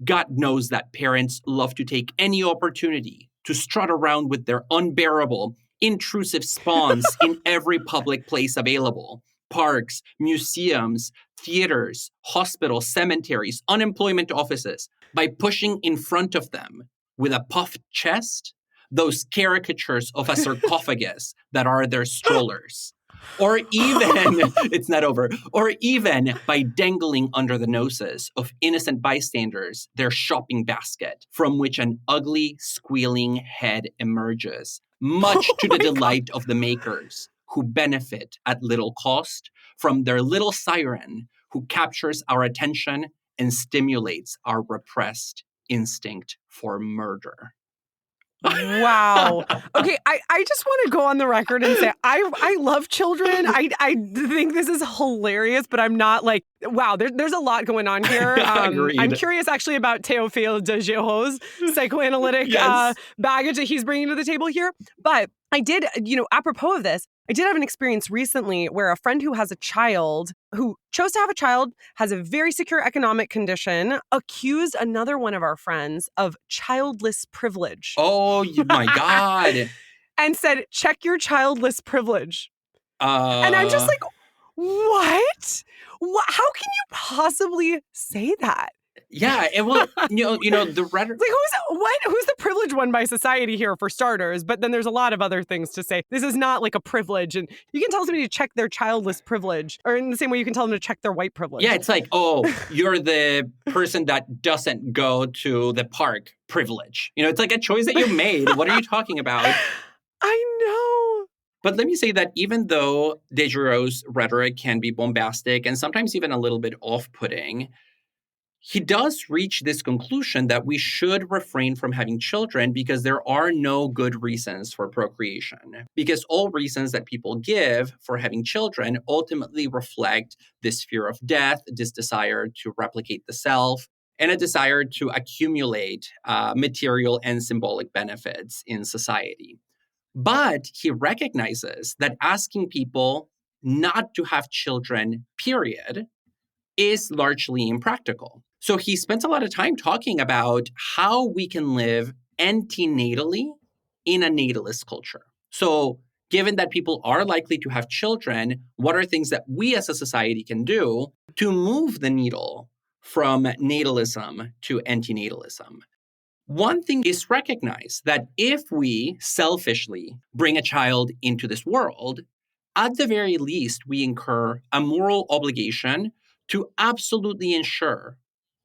God knows that parents love to take any opportunity to strut around with their unbearable, intrusive spawns in every public place available. Parks, museums, theaters, hospitals, cemeteries, unemployment offices, by pushing in front of them with a puffed chest those caricatures of a sarcophagus that are their strollers. Or even, it's not over, or even by dangling under the noses of innocent bystanders their shopping basket, from which an ugly, squealing head emerges, much to the delight of the makers, who benefit at little cost from their little siren who captures our attention and stimulates our repressed instinct for murder. Wow. Okay, I just want to go on the record and say I love children. I think this is hilarious, but I'm not like, wow, there's a lot going on here. I'm curious actually about Théophile Desgiraud's psychoanalytic baggage that he's bringing to the table here. But I did, apropos of this, I did have an experience recently where a friend who has a child, who chose to have a child, has a very secure economic condition, accused another one of our friends of childless privilege. Oh my God. And said, check your childless privilege. And I'm just like, what? How can you possibly say that? Yeah, and well, the rhetoric. Like, who's the privileged one by society here, for starters? But then there's a lot of other things to say. This is not like a privilege, and you can tell somebody to check their childless privilege, or in the same way you can tell them to check their white privilege. Yeah, it's like, oh, you're the person that doesn't go to the park privilege. It's like a choice that you made. What are you talking about? I know. But let me say that even though Desgiraud's rhetoric can be bombastic and sometimes even a little bit off-putting, he does reach this conclusion that we should refrain from having children because there are no good reasons for procreation. Because all reasons that people give for having children ultimately reflect this fear of death, this desire to replicate the self, and a desire to accumulate material and symbolic benefits in society. But he recognizes that asking people not to have children, period, is largely impractical. So he spends a lot of time talking about how we can live anti-natally in a natalist culture. So given that people are likely to have children, what are things that we as a society can do to move the needle from natalism to anti-natalism? One thing is recognize that if we selfishly bring a child into this world, at the very least, we incur a moral obligation to absolutely ensure,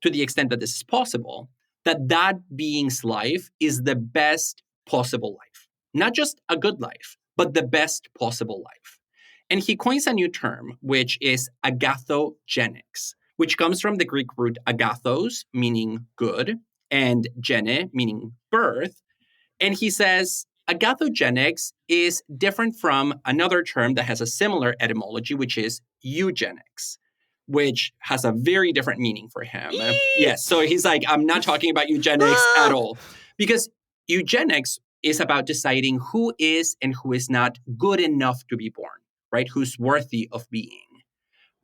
to the extent that this is possible, that being's life is the best possible life. Not just a good life, but the best possible life. And he coins a new term, which is Agathogenix, which comes from the Greek root agathos, meaning good, and gene, meaning birth. And he says Agathogenix is different from another term that has a similar etymology, which is eugenics, which has a very different meaning for him. Yes, so he's like, I'm not talking about eugenics at all. Because eugenics is about deciding who is and who is not good enough to be born, right? Who's worthy of being.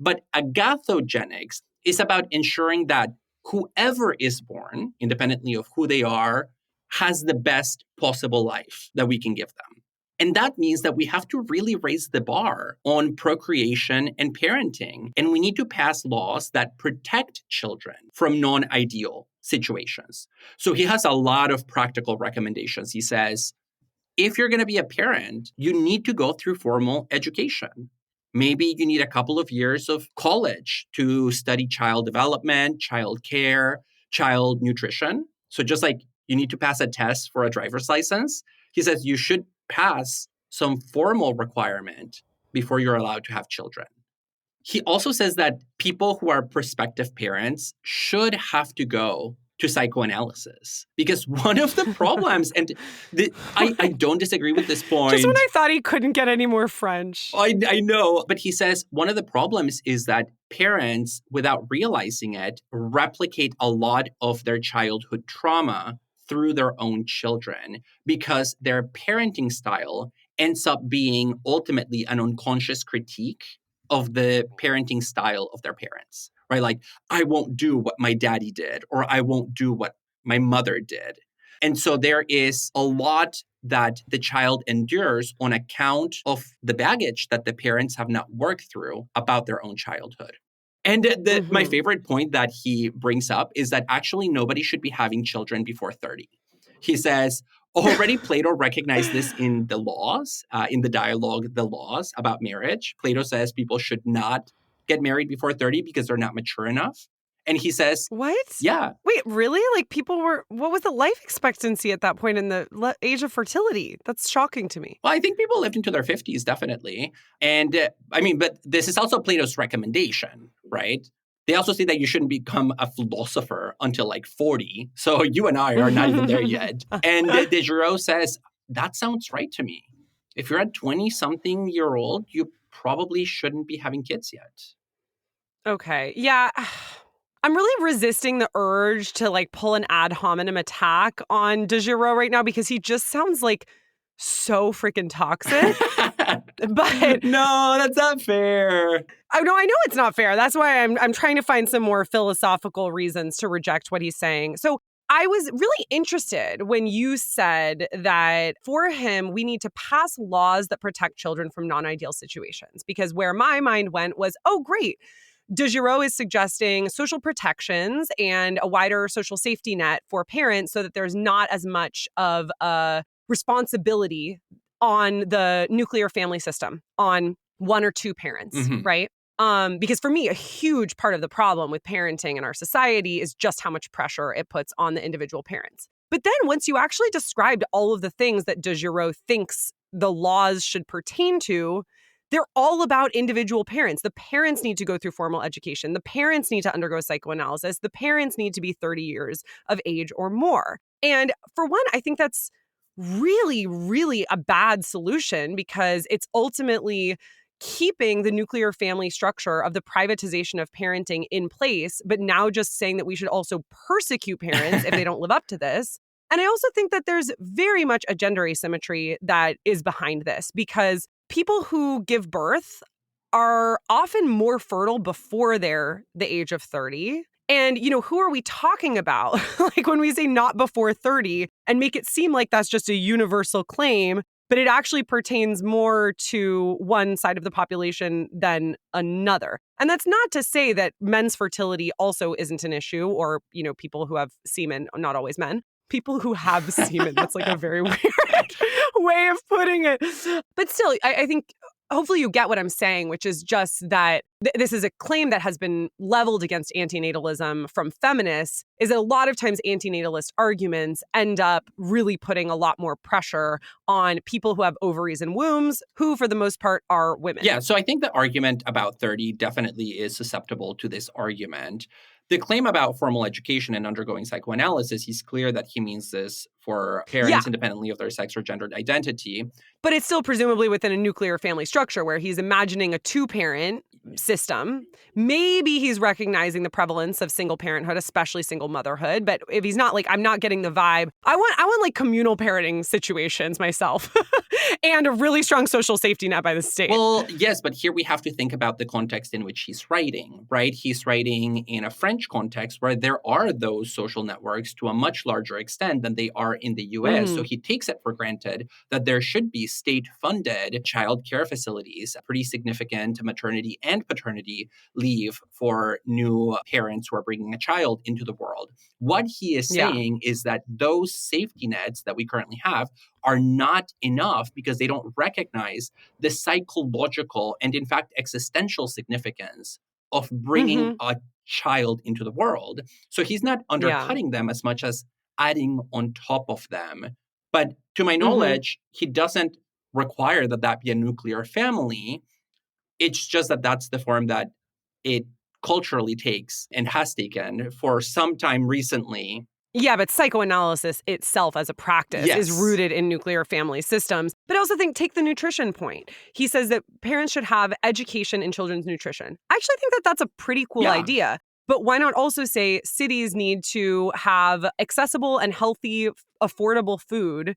But Agathogenix is about ensuring that whoever is born, independently of who they are, has the best possible life that we can give them. And that means that we have to really raise the bar on procreation and parenting. And we need to pass laws that protect children from non-ideal situations. So he has a lot of practical recommendations. He says, if you're going to be a parent, you need to go through formal education. Maybe you need a couple of years of college to study child development, child care, child nutrition. So just like you need to pass a test for a driver's license, he says you should pass some formal requirement before you're allowed to have children. He also says that people who are prospective parents should have to go to psychoanalysis because one of the problems, and I don't disagree with this point. Just when I thought he couldn't get any more French. I know, but he says one of the problems is that parents, without realizing it, replicate a lot of their childhood trauma through their own children because their parenting style ends up being ultimately an unconscious critique of the parenting style of their parents, right? Like, I won't do what my daddy did, or I won't do what my mother did. And so there is a lot that the child endures on account of the baggage that the parents have not worked through about their own childhood. And my favorite point that he brings up is that actually nobody should be having children before 30. He says, already Plato recognized this in the laws, in the dialogue, the laws about marriage. Plato says people should not get married before 30 because they're not mature enough. And he says, what? Yeah. Wait, really? Like what was the life expectancy at that point in the age of fertility? That's shocking to me. Well, I think people lived into their 50s, definitely. And but this is also Plato's recommendation, right? They also say that you shouldn't become a philosopher until like 40. So you and I are not even there yet. And Diderot says, that sounds right to me. If you're a 20-something-year-old, you probably shouldn't be having kids yet. Okay. Yeah. I'm really resisting the urge to like pull an ad hominem attack on Diderot right now because he just sounds like so freaking toxic. But no, that's not fair. I know it's not fair. That's why I'm trying to find some more philosophical reasons to reject what he's saying. So I was really interested when you said that for him, we need to pass laws that protect children from non-ideal situations, because where my mind went was, oh, great. Diderot is suggesting social protections and a wider social safety net for parents so that there's not as much of a responsibility on the nuclear family system, on one or two parents, right? Because for me, a huge part of the problem with parenting in our society is just how much pressure it puts on the individual parents. But then once you actually described all of the things that Diderot thinks the laws should pertain to, they're all about individual parents. The parents need to go through formal education. The parents need to undergo psychoanalysis. The parents need to be 30 years of age or more. And for one, I think that's really, really a bad solution because it's ultimately keeping the nuclear family structure of the privatization of parenting in place, but now just saying that we should also persecute parents if they don't live up to this. And I also think that there's very much a gender asymmetry that is behind this because people who give birth are often more fertile before they're the age of 30. And, who are we talking about? Like when we say not before 30 and make it seem like that's just a universal claim, but it actually pertains more to one side of the population than another. And that's not to say that men's fertility also isn't an issue or, people who have semen, not always men. People who have semen. That's like a very weird way of putting it. But still, I think hopefully you get what I'm saying, which is just that this is a claim that has been leveled against anti-natalism from feminists, is that a lot of times anti-natalist arguments end up really putting a lot more pressure on people who have ovaries and wombs, who for the most part are women. Yeah, so I think the argument about 30 definitely is susceptible to this argument. The claim about formal education and undergoing psychoanalysis, he's clear that he means this for parents independently of their sex or gendered identity. But it's still presumably within a nuclear family structure where he's imagining a two-parent system. Maybe he's recognizing the prevalence of single parenthood, especially single motherhood. But if he's not, like, I'm not getting the vibe. I want like communal parenting situations myself and a really strong social safety net by the state. Well, yes, but here we have to think about the context in which he's writing, right? He's writing in a French context where there are those social networks to a much larger extent than they are in the US. So he takes it for granted that there should be state-funded child care facilities, pretty significant maternity and paternity leave for new parents who are bringing a child into the world. What he is saying is that those safety nets that we currently have are not enough because they don't recognize the psychological and, in fact, existential significance of bringing a child into the world. So he's not undercutting them as much as adding on top of them. But to my knowledge, he doesn't require that that be a nuclear family. It's just that that's the form that it culturally takes and has taken for some time recently. Yeah, but psychoanalysis itself as a practice is rooted in nuclear family systems. But I also think, take the nutrition point. He says that parents should have education in children's nutrition. I actually think that that's a pretty cool idea. But why not also say cities need to have accessible and healthy, affordable food,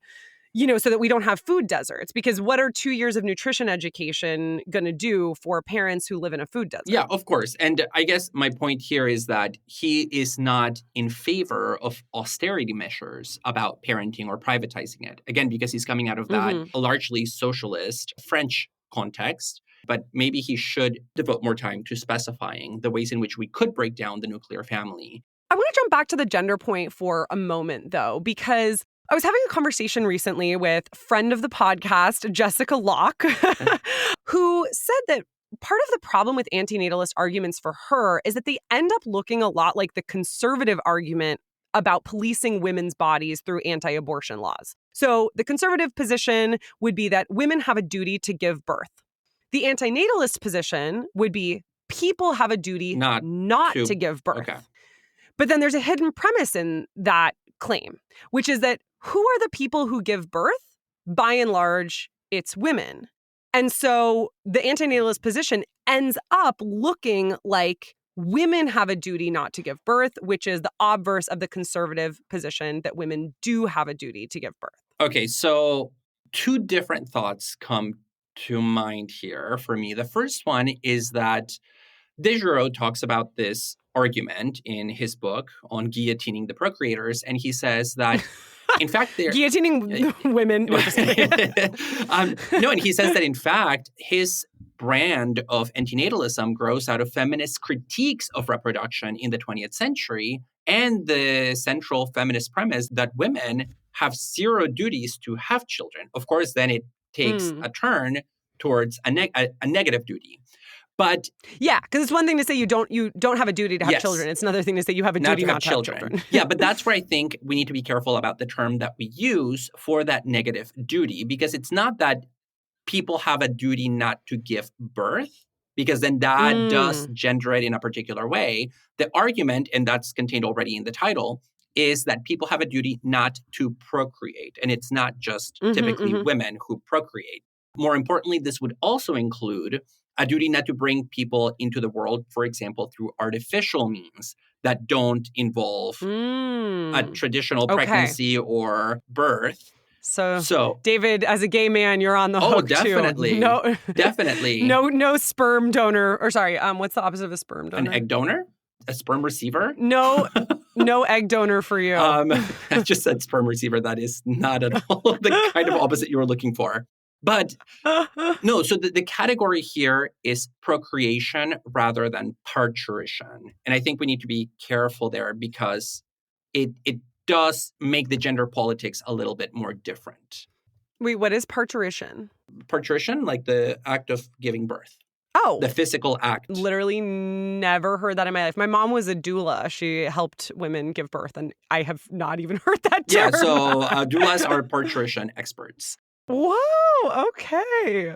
you know, so that we don't have food deserts? Because what are 2 years of nutrition education going to do for parents who live in a food desert? Yeah, of course. And I guess my point here is that he is not in favor of austerity measures about parenting or privatizing it. Again, because he's coming out of that largely socialist French context. But maybe he should devote more time to specifying the ways in which we could break down the nuclear family. I want to jump back to the gender point for a moment, though, because I was having a conversation recently with friend of the podcast, Jessica Locke, who said that part of the problem with anti-natalist arguments for her is that they end up looking a lot like the conservative argument about policing women's bodies through anti-abortion laws. So the conservative position would be that women have a duty to give birth. The anti-natalist position would be people have a duty not to give birth. Okay. But then there's a hidden premise in that claim, which is that who are the people who give birth? By and large, it's women. And so the anti-natalist position ends up looking like women have a duty not to give birth, which is the obverse of the conservative position that women do have a duty to give birth. Okay, so two different thoughts come to mind here for me. The first one is that Diderot talks about this argument in his book on guillotining the procreators, and he says that, in fact, they're guillotining women. No, and he says that, in fact, his brand of antinatalism grows out of feminist critiques of reproduction in the 20th century and the central feminist premise that women have zero duties to have children. Of course, then it takes a turn towards a negative duty. But yeah, because it's one thing to say you don't have a duty to have children. It's another thing to say you have a duty not to have children. Yeah, but that's where I think we need to be careful about the term that we use for that negative duty, because it's not that people have a duty not to give birth, because then that does gender it in a particular way. The argument, and that's contained already in the title, is that people have a duty not to procreate. And it's not just typically women who procreate. More importantly, this would also include a duty not to bring people into the world, for example, through artificial means that don't involve a traditional pregnancy or birth. So, David, as a gay man, you're on the hook definitely. too. No, definitely. No sperm donor, or sorry, what's the opposite of a sperm donor? An egg donor? A sperm receiver? No egg donor for you. I just said sperm receiver. That is not at all the kind of opposite you were looking for. But no, so the category here is procreation rather than parturition. And I think we need to be careful there because it does make the gender politics a little bit more different. Wait, what is parturition? Parturition, like the act of giving birth. Oh. The physical act. Literally never heard that in my life. My mom was a doula. She helped women give birth, and I have not even heard that term. Yeah, so doulas are parturition experts. Whoa, okay.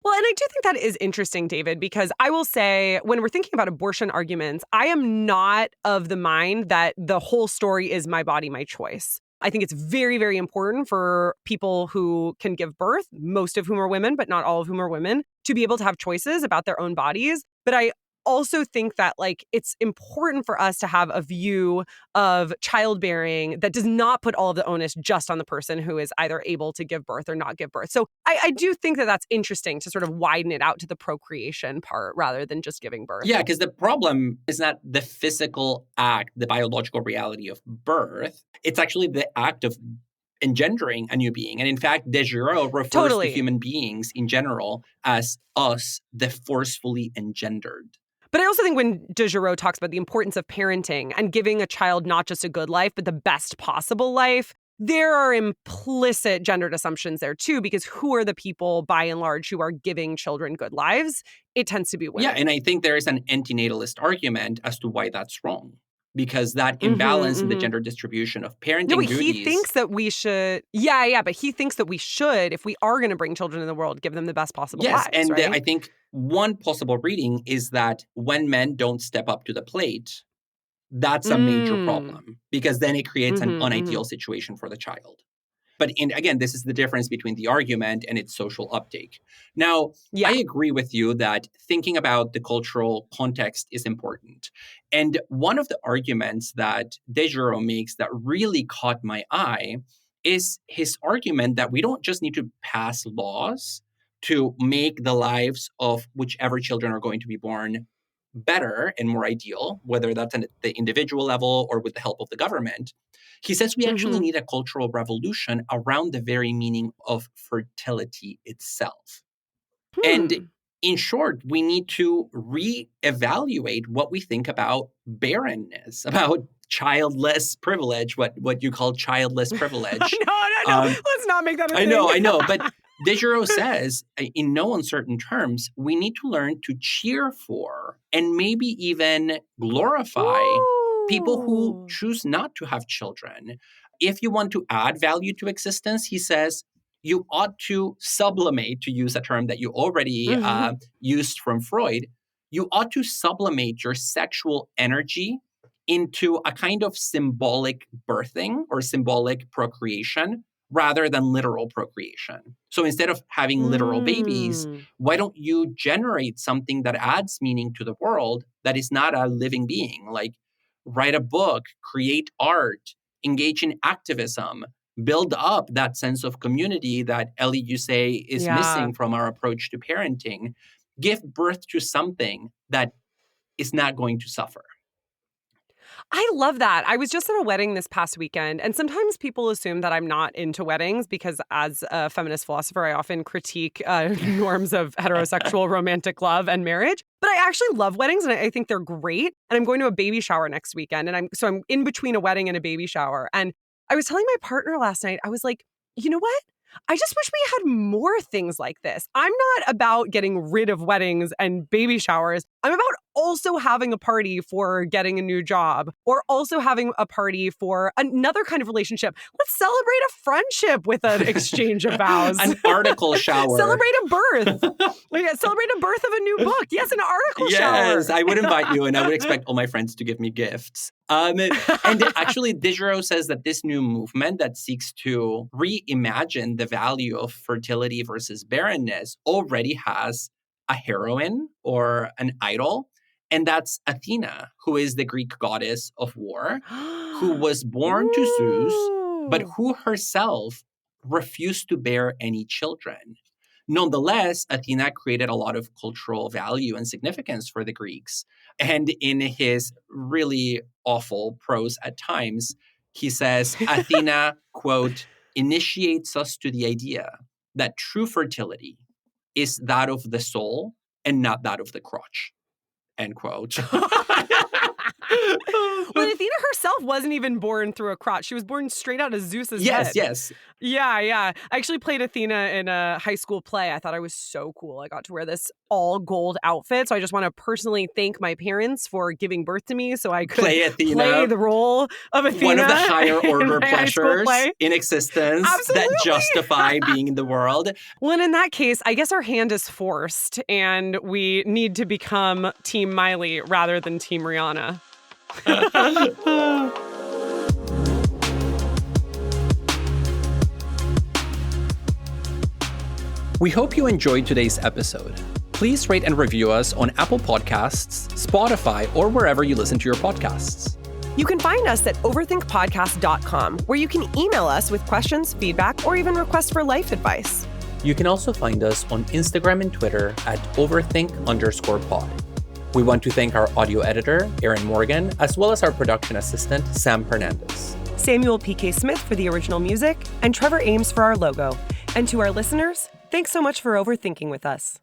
Well, and I do think that is interesting, David, because I will say when we're thinking about abortion arguments, I am not of the mind that the whole story is my body, my choice. I think it's very, very important for people who can give birth, most of whom are women, but not all of whom are women, to be able to have choices about their own bodies. But I also think that like it's important for us to have a view of childbearing that does not put all of the onus just on the person who is either able to give birth or not give birth. So I do think that that's interesting to sort of widen it out to the procreation part rather than just giving birth. Yeah, because the problem is not the physical act, the biological reality of birth. It's actually the act of engendering a new being. And in fact, Desjardins refers to human beings in general as us, the forcefully engendered. But I also think when Desjardins talks about the importance of parenting and giving a child not just a good life, but the best possible life, there are implicit gendered assumptions there too, because who are the people, by and large, who are giving children good lives? It tends to be women. Yeah, and I think there is an anti-natalist argument as to why that's wrong. Because that imbalance in the gender distribution of parenting duties. He thinks that we should. Yeah, but he thinks that we should, if we are going to bring children in the world, give them the best possible lives. Yes, and right? I think one possible reading is that when men don't step up to the plate, that's a major problem. Because then it creates an unideal situation for the child. But again, this is the difference between the argument and its social uptake. Now, I agree with you that thinking about the cultural context is important. And one of the arguments that Desjardins makes that really caught my eye is his argument that we don't just need to pass laws to make the lives of whichever children are going to be born better and more ideal, whether that's at the individual level or with the help of the government. He says we actually need a cultural revolution around the very meaning of fertility itself. And in short, we need to reevaluate what we think about barrenness, about childless privilege, what you call childless privilege. No. Let's not make that a thing. I know. But Desjardins says, in no uncertain terms, we need to learn to cheer for and maybe even glorify people who choose not to have children. If you want to add value to existence, he says, you ought to sublimate, to use a term that you already used from Freud, you ought to sublimate your sexual energy into a kind of symbolic birthing or symbolic procreation rather than literal procreation. So instead of having literal babies, why don't you generate something that adds meaning to the world that is not a living being? Like write a book, create art, engage in activism, build up that sense of community that, Ellie, you say is missing from our approach to parenting. Give birth to something that is not going to suffer. I love that. I was just at a wedding this past weekend, and sometimes people assume that I'm not into weddings because as a feminist philosopher, I often critique norms of heterosexual romantic love and marriage. But I actually love weddings, and I think they're great. And I'm going to a baby shower next weekend, and I'm in between a wedding and a baby shower. And I was telling my partner last night, I was like, you know what? I just wish we had more things like this. I'm not about getting rid of weddings and baby showers. I'm about also having a party for getting a new job or also having a party for another kind of relationship. Let's celebrate a friendship with an exchange of vows. An article shower. Celebrate a birth. Celebrate a birth of a new book. Yes, an article shower. Yes, I would invite you and I would expect all my friends to give me gifts. And actually, Desjardins says that this new movement that seeks to reimagine the value of fertility versus barrenness already has a heroine or an idol. And that's Athena, who is the Greek goddess of war, who was born to Zeus, but who herself refused to bear any children. Nonetheless, Athena created a lot of cultural value and significance for the Greeks. And in his really awful prose at times, he says, Athena, quote, initiates us to the idea that true fertility is that of the soul and not that of the crotch, end quote. Well, Athena herself wasn't even born through a crotch. She was born straight out of Zeus's head. Yes. Yeah. I actually played Athena in a high school play. I thought I was so cool. I got to wear this all gold outfit. So I just want to personally thank my parents for giving birth to me so I could play the role of Athena. One of the higher order pleasures in existence Absolutely. That justify being in the world. Well, and in that case, I guess our hand is forced and we need to become Team Miley rather than Team Rihanna. We hope you enjoyed today's episode. Please rate and review us on Apple Podcasts, Spotify, or wherever you listen to your podcasts. You can find us at overthinkpodcast.com, where you can email us with questions, feedback, or even requests for life advice. You can also find us on Instagram and Twitter at overthink_pod. We want to thank our audio editor, Aaron Morgan, as well as our production assistant, Sam Hernandez. Samuel P.K. Smith for the original music, and Trevor Ames for our logo. And to our listeners, thanks so much for overthinking with us.